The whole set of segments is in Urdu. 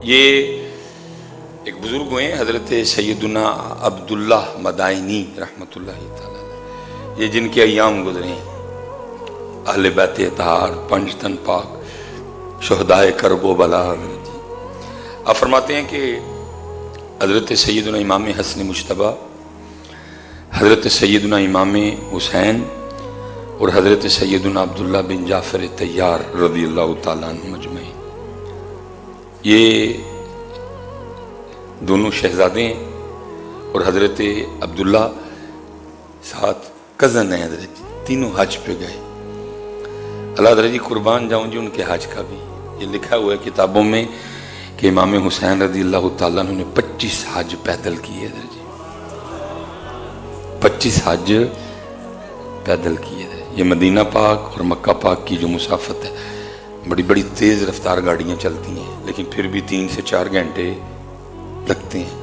یہ ایک بزرگ ہوئے حضرت سیدنا عبداللہ مدائنی رحمۃ اللہ تعالی، یہ جن کے ایام گزرے ہیں، اہل بیت اطہار، پنج تن پاک، شہدائے کرب و بلا۔ آپ فرماتے ہیں کہ حضرت سیدنا امام حسن مجتبیٰ، حضرت سیدنا امام حسین اور حضرت سیدنا عبداللہ بن جعفر طیار رضی اللہ تعالیٰ عنہ مجمعین، یہ دونوں شہزادے ہیں اور حضرت عبداللہ ساتھ کزن ہیں حضرت جی، تینوں حج پہ گئے۔ اللہ حضرت جی قربان جاؤں جی ان کے حج کا بھی یہ لکھا ہوا ہے کتابوں میں کہ امام حسین رضی اللہ تعالیٰ عنہ نے 25 حج پیدل کیے حضرت جی، 25 حج پیدل کیے حضرت۔ یہ مدینہ پاک اور مکہ پاک کی جو مسافت ہے، بڑی بڑی تیز رفتار گاڑیاں چلتی ہیں لیکن پھر بھی 3 سے 4 گھنٹے لگتے ہیں۔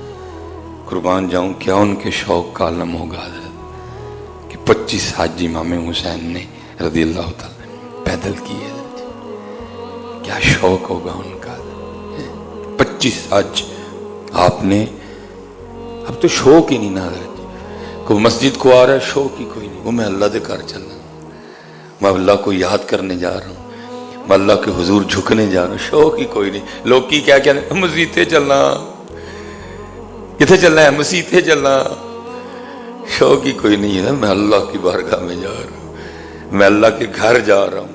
قربان جاؤں کیا ان کے شوق کا عالم ہوگا حضرت کہ 25 حج امام حسین نے رضی اللہ تعالیٰ پیدل کیے حضرت، کیا شوق ہوگا ان کا۔ 25 حج آپ نے، اب تو شوق ہی نہیں نا حضرت، کوئی مسجد کو آ رہا ہے شوق ہی کوئی نہیں، وہ میں اللہ دے کر چل رہا ہوں، میں اللہ کو یاد کرنے جا رہا ہوں، میں اللہ کے حضور جھکنے جا رہا ہوں، شوق ہی کوئی نہیں۔ لوگ کی کیا کہتے ہیں، مسجد چلنا، کتنے چلنا ہے، مسجد چلنا، شوق ہی کوئی نہیں ہے۔ میں اللہ کی بارگاہ میں جا رہا ہوں، میں اللہ کے گھر جا رہا ہوں،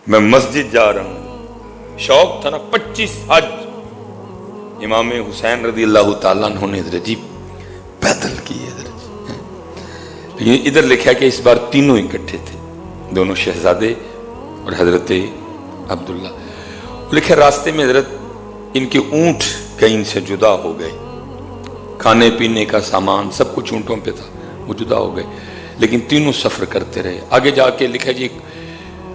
میں مسجد جا رہا ہوں۔ شوق تھا نا۔ 25 حج امام حسین رضی اللہ تعالیٰ عنہ نے حضرت جی پیدل کیے حضرت جی۔ لیکن ادھر لکھا ہے کہ اس بار تینوں اکٹھے تھے، دونوں شہزادے اور حضرت عبداللہ۔ لکھے راستے میں حضرت ان کے اونٹ کہیں ان سے جدا ہو گئے، کھانے پینے کا سامان سب کچھ اونٹوں پہ تھا، وہ جدا ہو گئے، لیکن تینوں سفر کرتے رہے۔ آگے جا کے لکھا جی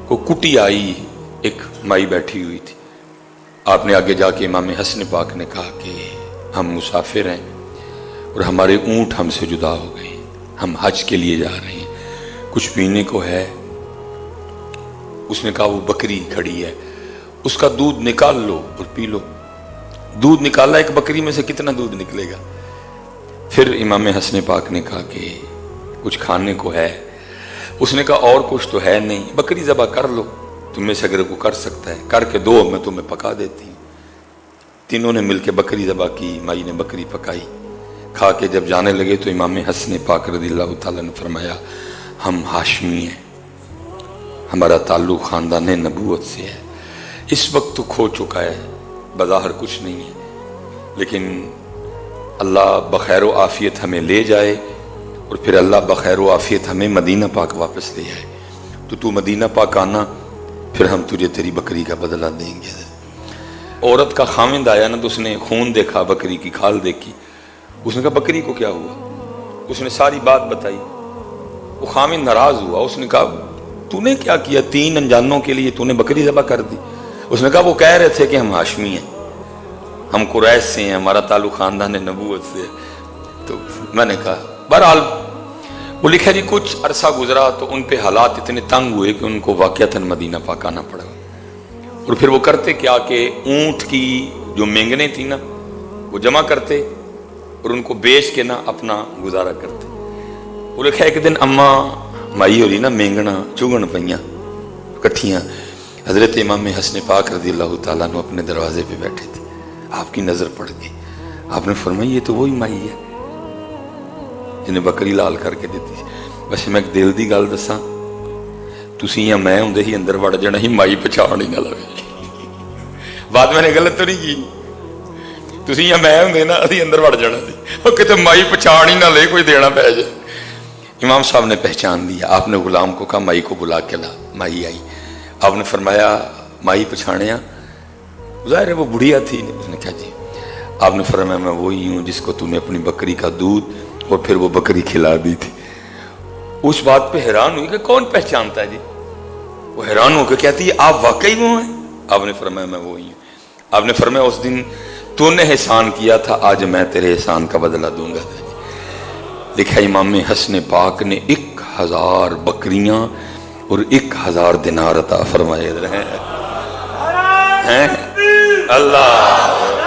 کو کٹی آئی، ایک مائی بیٹھی ہوئی تھی۔ آپ نے آگے جا کے امام حسن پاک نے کہا کہ ہم مسافر ہیں اور ہمارے اونٹ ہم سے جدا ہو گئے، ہم حج کے لیے جا رہے ہیں، کچھ پینے کو ہے؟ اس نے کہا وہ بکری کھڑی ہے، اس کا دودھ نکال لو اور پی لو۔ دودھ نکالا، ایک بکری میں سے کتنا دودھ نکلے گا؟ پھر امام حسن پاک نے کہا کہ کچھ کھانے کو ہے؟ اس نے کہا اور کچھ تو ہے نہیں، بکری ذبح کر لو، تم میں سے اگر کو کر سکتا ہے کر کے دو، میں تمہیں پکا دیتی ہوں۔ تینوں نے مل کے بکری ذبح کی، مائی نے بکری پکائی، کھا کے جب جانے لگے تو امام حسن پاک رضی اللہ تعالیٰ نے فرمایا ہم ہاشمی ہیں، ہمارا تعلق خاندان نبوت سے ہے۔ اس وقت تو کھو چکا ہے، بظاہر کچھ نہیں ہے، لیکن اللہ بخیر و عافیت ہمیں لے جائے اور پھر اللہ بخیر و عافیت ہمیں مدینہ پاک واپس لے جائے، تو مدینہ پاک آنا، پھر ہم تجھے تیری بکری کا بدلہ دیں گے۔ عورت کا خاوند آیا نا تو اس نے خون دیکھا، بکری کی کھال دیکھی، اس نے کہا بکری کو کیا ہوا؟ اس نے ساری بات بتائی، وہ خاوند ناراض ہوا، اس نے کہا تو نے کیا کیا، 3 انجانوں کے لیے تو نے بکری ذبح کر دی؟ اس نے کہا وہ کہہ رہے تھے کہ ہم ہاشمی ہیں، ہم قریش سے ہیں، ہمارا تعلق خاندان نبوت سے ہے۔ تو میں نے کہا بہرحال وہ لکھا جی کچھ عرصہ گزرا تو ان پہ حالات اتنے تنگ ہوئے کہ ان کو واقعتاً مدینہ پاک آنا پڑا، اور پھر وہ کرتے کیا کہ اونٹ کی جو مینگنیں تھیں نا وہ جمع کرتے اور ان کو بیچ کے نا اپنا گزارا کرتے۔ وہ لکھا ایک دن اماں مائی ہو رہی نا مینگنا چگن پئیاں کٹھیاں، حضرت امام حسن پاک رضی اللہ تعالیٰ عنہ اپنے دروازے پہ بیٹھے تھے، آپ کی نظر پڑ گئی، آپ نے فرمایا یہ تو وہی مائی ہے جنہیں بکری لال کر کے دیتی۔ ویسے میں ایک دل دی گل دساں، تسی یا میں ہوندے ہی اندر وڑ جانا ہی، مائی پچھاڑ ہی نہ لوے۔ بات میں نے غلط تو نہیں کی، تسی یا میں ہوندے نا اسی اندر وڑ جانا سی، اور کتے مائی پچھاڑ ہی نہ لے، کوئی دینا پہ جائے۔ امام صاحب نے پہچان لیا، آپ نے غلام کو کہا مائی کو بلا کے لا، مائی آئی، آپ نے فرمایا مائی پچھاڑیا؟ ظاہر ہے وہ بڑھیا تھی، اس نے کہا جی۔ آپ نے فرمایا میں وہی ہوں جس کو تم نے اپنی بکری کا دودھ اور پھر وہ بکری کھلا دی تھی۔ اس بات پہ حیران ہوئی کہ کون پہچانتا ہے جی؟ وہ حیران ہو کے کہتی ہے آپ واقعی وہ ہیں؟ آپ نے فرمایا میں وہی ہوں۔ آپ نے فرمایا اس دن تو نے احسان کیا تھا، آج میں تیرے احسان کا بدلہ دوں گا۔ لکھا امام حسن پاک نے 1000 بکریاں اور 1000 دینار عطا فرمائے ہیں۔ اللہ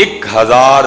1000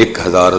1000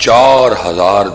4000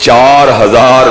4000